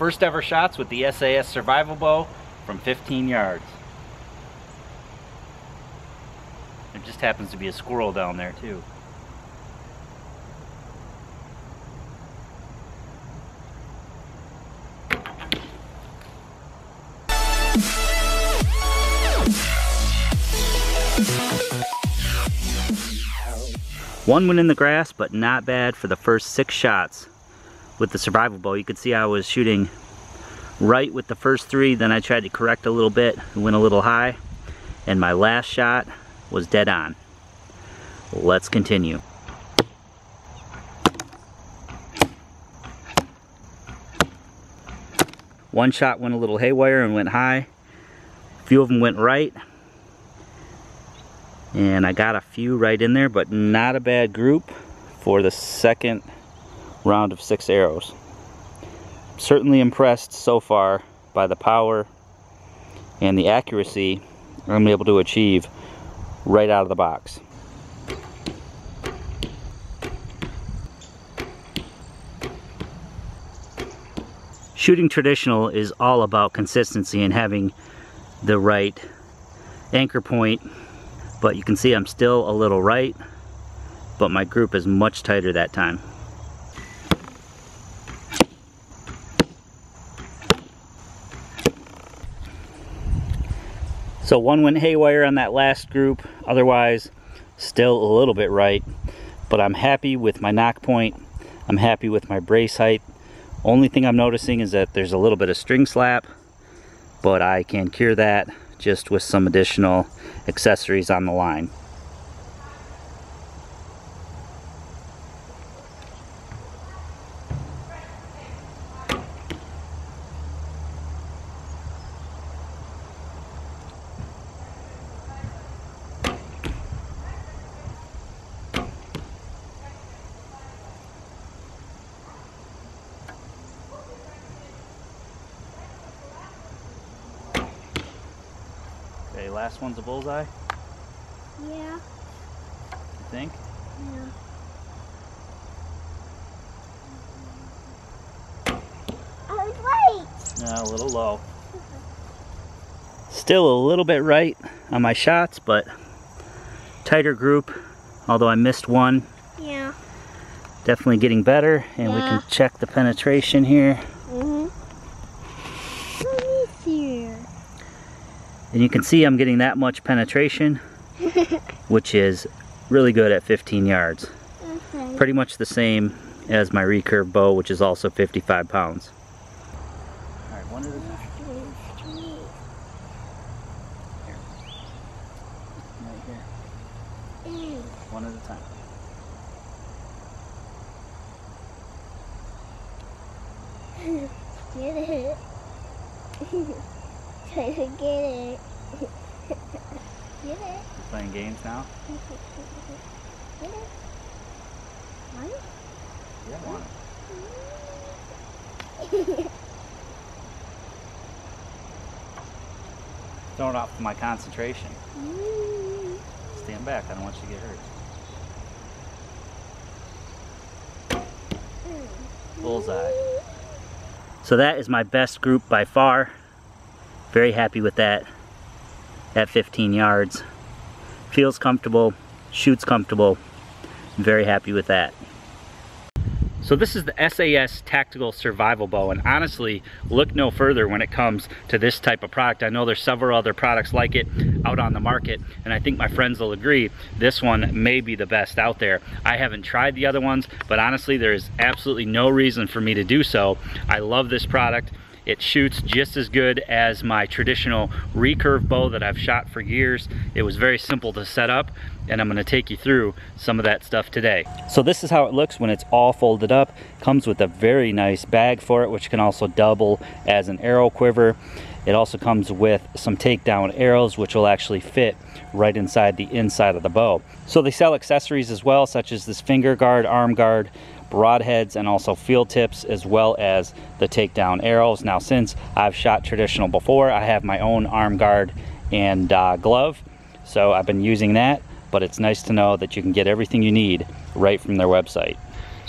first ever shots with the SAS survival bow from 15 yards. There just happens to be a squirrel down there too. One went in the grass, but not bad for the first 6 shots with the survival bow. You could see I was shooting right with the first 3, then I tried to correct a little bit, went a little high, and my last shot was dead on. Let's continue. One shot went a little haywire and went high. A few of them went right. And I got a few right in there, but not a bad group for the second round of 6 arrows. Certainly impressed so far by the power and the accuracy I'm able to achieve right out of the box. Shooting traditional is all about consistency and having the right anchor point. But you can see I'm still a little right, but my group is much tighter that time. So one went haywire on that last group, otherwise still a little bit right. But I'm happy with my nock point, I'm happy with my brace height. Only thing I'm noticing is that there's a little bit of string slap, but I can cure that just with some additional accessories on the line. Okay, last one's a bullseye? Yeah. You think? Yeah. I was right! No, a little low. Still a little bit right on my shots, but tighter group, although I missed one. Yeah. Definitely getting better, and we can check the penetration here. Let me see. And you can see I'm getting that much penetration, which is really good at 15 yards. Okay. Pretty much the same as my recurve bow, which is also 55 pounds. All right, one at a time. Here. Right here. One at a time. Get it. Try to get it. Get it. You're playing games now? Get it. Want it? Yeah, I want it. Throwing off my concentration. Stand back, I don't want you to get hurt. Bullseye. So that is my best group by far. Very happy with that at 15 yards. Feels comfortable, shoots comfortable. I'm very happy with that. So this is the SAS Tactical Survival Bow, and honestly, look no further when it comes to this type of product. I know there's several other products like it out on the market, and I think my friends will agree, this one may be the best out there. I haven't tried the other ones, but honestly, there is absolutely no reason for me to do so. I love this product. It shoots just as good as my traditional recurve bow that I've shot for years. It was very simple to set up, and I'm going to take you through some of that stuff today. So this is how it looks when it's all folded up. Comes with a very nice bag for it, which can also double as an arrow quiver. It also comes with some takedown arrows, which will actually fit right inside the inside of the bow. So they sell accessories as well, such as this finger guard, arm guard, broadheads, and also field tips, as well as the takedown arrows. Now, since I've shot traditional before, I have my own arm guard and glove, so I've been using that, but it's nice to know that you can get everything you need right from their website.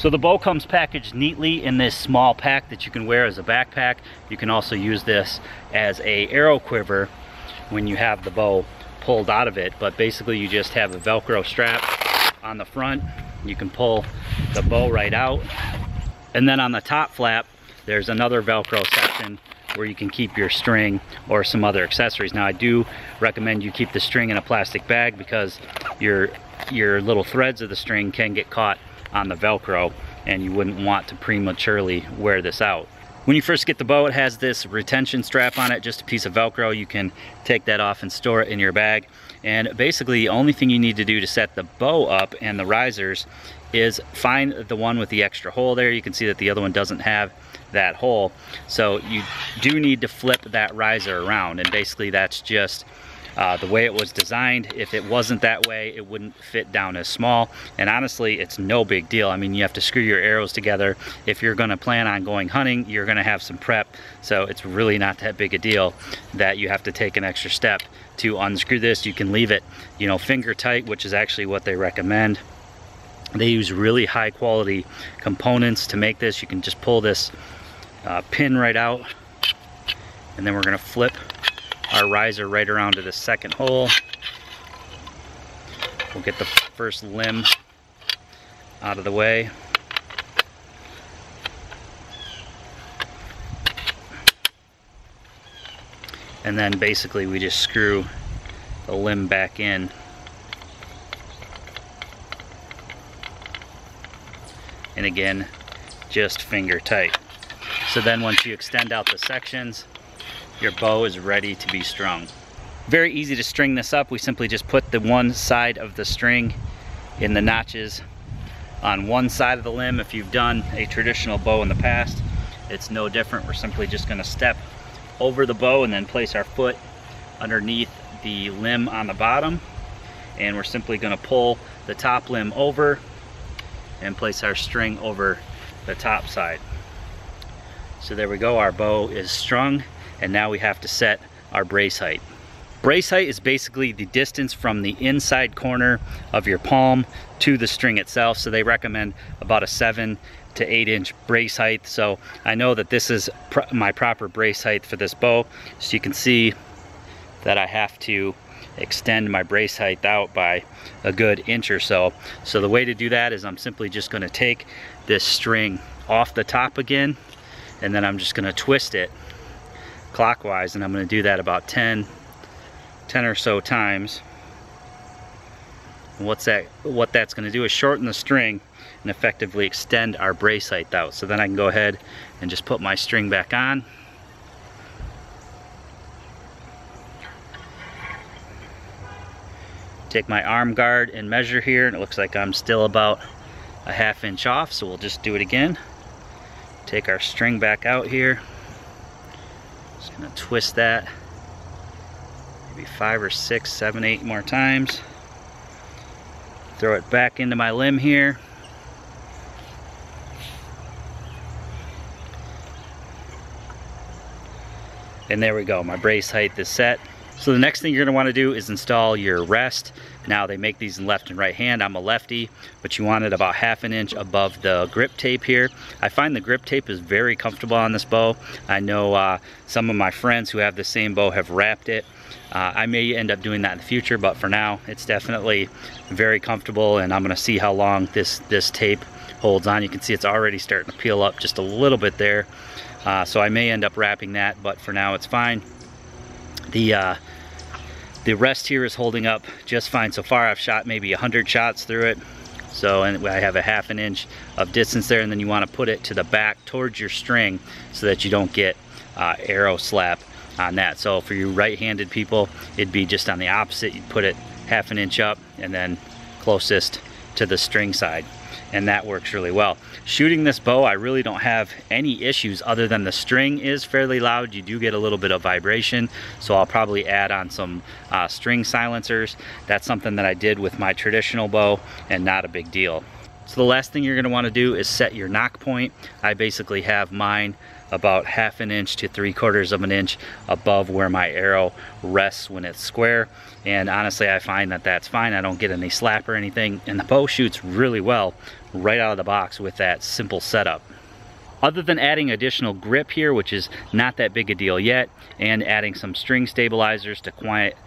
So the bow comes packaged neatly in this small pack that you can wear as a backpack. You can also use this as a arrow quiver when you have the bow pulled out of it. But basically you just have a Velcro strap on the front. You can pull the bow right out. And then on the top flap, there's another Velcro section where you can keep your string or some other accessories. Now I do recommend you keep the string in a plastic bag because your little threads of the string can get caught on the Velcro and you wouldn't want to prematurely wear this out. When you first get the bow, it has this retention strap on it, just a piece of Velcro. You can take that off and store it in your bag. And basically the only thing you need to do to set the bow up and the risers is find the one with the extra hole there. You can see that the other one doesn't have that hole. So you do need to flip that riser around, and basically that's just the way it was designed. If it wasn't that way, it wouldn't fit down as small. And honestly, it's no big deal. I mean, you have to screw your arrows together. If you're gonna plan on going hunting, you're gonna have some prep. So it's really not that big a deal that you have to take an extra step to unscrew this. You can leave it, you know, finger tight, which is actually what they recommend. They use really high quality components to make this. You can just pull this pin right out, and then we're gonna flip our riser right around to the second hole. We'll get the first limb out of the way. And then basically we just screw the limb back in. And again, just finger tight. So then once you extend out the sections, your bow is ready to be strung. Very easy to string this up. We simply just put the one side of the string in the notches on one side of the limb. If you've done a traditional bow in the past, it's no different. We're simply just gonna step over the bow and then place our foot underneath the limb on the bottom. And we're simply gonna pull the top limb over and place our string over the top side. So there we go, our bow is strung, and now we have to set our brace height. Brace height is basically the distance from the inside corner of your palm to the string itself. So they recommend about a 7 to 8 inch brace height. So I know that this is my proper brace height for this bow. So you can see that I have to extend my brace height out by a good inch or so. So the way to do that is I'm simply just gonna take this string off the top again, and then I'm just gonna twist it clockwise, and I'm gonna do that about 10 or so times. And what that's gonna do is shorten the string and effectively extend our brace height out. So then I can go ahead and just put my string back on. Take my arm guard and measure here, and it looks like I'm still about a 1/2 inch off, so we'll just do it again. Take our string back out here. Just gonna twist that maybe 5 or 6, 7, 8 more times. Throw it back into my limb here. And there we go, my brace height is set. So the next thing you're gonna wanna do is install your rest. Now they make these in left and right hand. I'm a lefty, but you want it about 1/2 inch above the grip tape here. I find the grip tape is very comfortable on this bow. I know some of my friends who have the same bow have wrapped it. I may end up doing that in the future, but for now, it's definitely very comfortable, and I'm gonna see how long this tape holds on. You can see it's already starting to peel up just a little bit there. So I may end up wrapping that, but for now it's fine. The rest here is holding up just fine so far. I've shot maybe 100 shots through it. So, and I have a 1/2 inch of distance there, and then you want to put it to the back towards your string so that you don't get arrow slap on that. So for you right-handed people, it'd be just on the opposite. You'd put it 1/2 inch up and then closest to the string side. And that works really well. Shooting this bow, I really don't have any issues other than the string is fairly loud. You do get a little bit of vibration, so I'll probably add on some string silencers. That's something that I did with my traditional bow, and not a big deal. So the last thing you're gonna wanna do is set your nock point. I basically have mine about 1/2 inch to 3/4 of an inch above where my arrow rests when it's square. And honestly, I find that that's fine. I don't get any slap or anything, and the bow shoots really well right out of the box with that simple setup. Other than adding additional grip here, which is not that big a deal yet, and adding some string stabilizers to quiet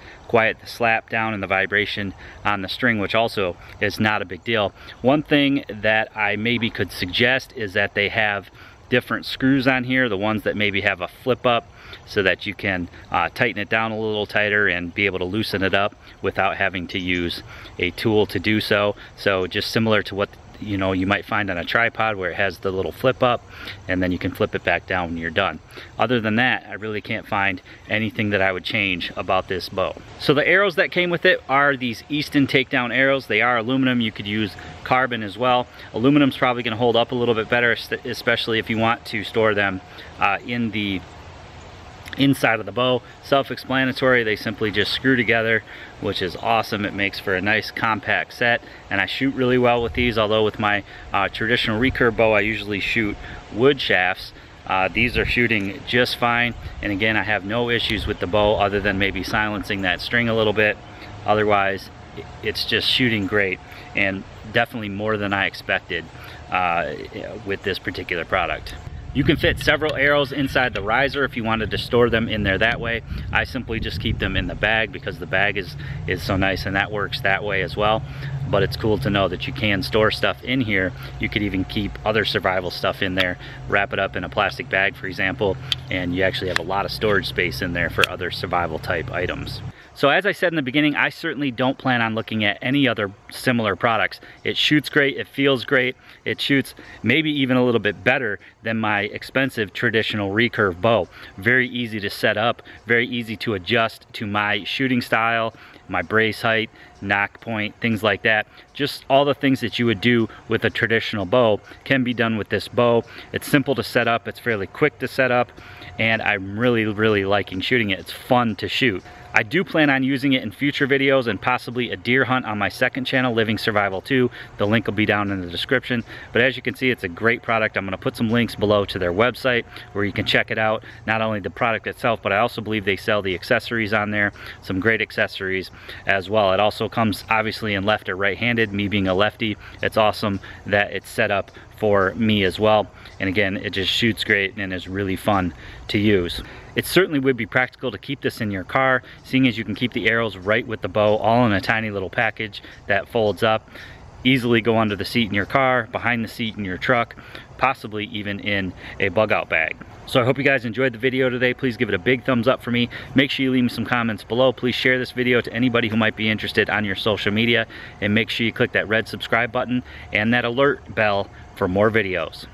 the slap down and the vibration on the string, which also is not a big deal. One thing that I maybe could suggest is that they have different screws on here, the ones that maybe have a flip up, so that you can tighten it down a little tighter and be able to loosen it up without having to use a tool to do so. So just similar to what you might find on a tripod, where it has the little flip up and then you can flip it back down when you're done. Other than that, I really can't find anything that I would change about this bow. So the arrows that came with it are these Easton takedown arrows. They are aluminum. You could use carbon as well. Aluminum's probably going to hold up a little bit better, especially if you want to store them in the inside of the bow. Self-explanatory, they simply just screw together, which is awesome. It makes for a nice compact set, and I shoot really well with these, although with my traditional recurve bow I usually shoot wood shafts. These are shooting just fine, and again, I have no issues with the bow other than maybe silencing that string a little bit. Otherwise, it's just shooting great, and definitely more than I expected with this particular product. You can fit several arrows inside the riser if you wanted to store them in there that way. I simply just keep them in the bag because the bag is so nice, and that works that way as well. But it's cool to know that you can store stuff in here. You could even keep other survival stuff in there, wrap it up in a plastic bag, for example, and you actually have a lot of storage space in there for other survival type items. So as I said in the beginning, I certainly don't plan on looking at any other similar products. It shoots great, it feels great, it shoots maybe even a little bit better than my expensive traditional recurve bow. Very easy to set up, very easy to adjust to my shooting style, my brace height, nock point, things like that. Just all the things that you would do with a traditional bow can be done with this bow. It's simple to set up, it's fairly quick to set up, and I'm really liking shooting it. It's fun to shoot. I do plan on using it in future videos and possibly a deer hunt on my second channel, Living Survival 2. The link will be down in the description. But as you can see, it's a great product. I'm going to put some links below to their website where you can check it out. Not only the product itself, but I also believe they sell the accessories on there. Some great accessories as well. It also comes obviously in left or right-handed. Me being a lefty, it's awesome that it's set up for me as well. And again, it just shoots great and is really fun to use. It certainly would be practical to keep this in your car, seeing as you can keep the arrows right with the bow, all in a tiny little package that folds up. Easily go under the seat in your car, behind the seat in your truck, possibly even in a bug out bag. So I hope you guys enjoyed the video today. Please give it a big thumbs up for me. Make sure you leave me some comments below. Please share this video to anybody who might be interested on your social media, and make sure you click that red subscribe button and that alert bell for more videos.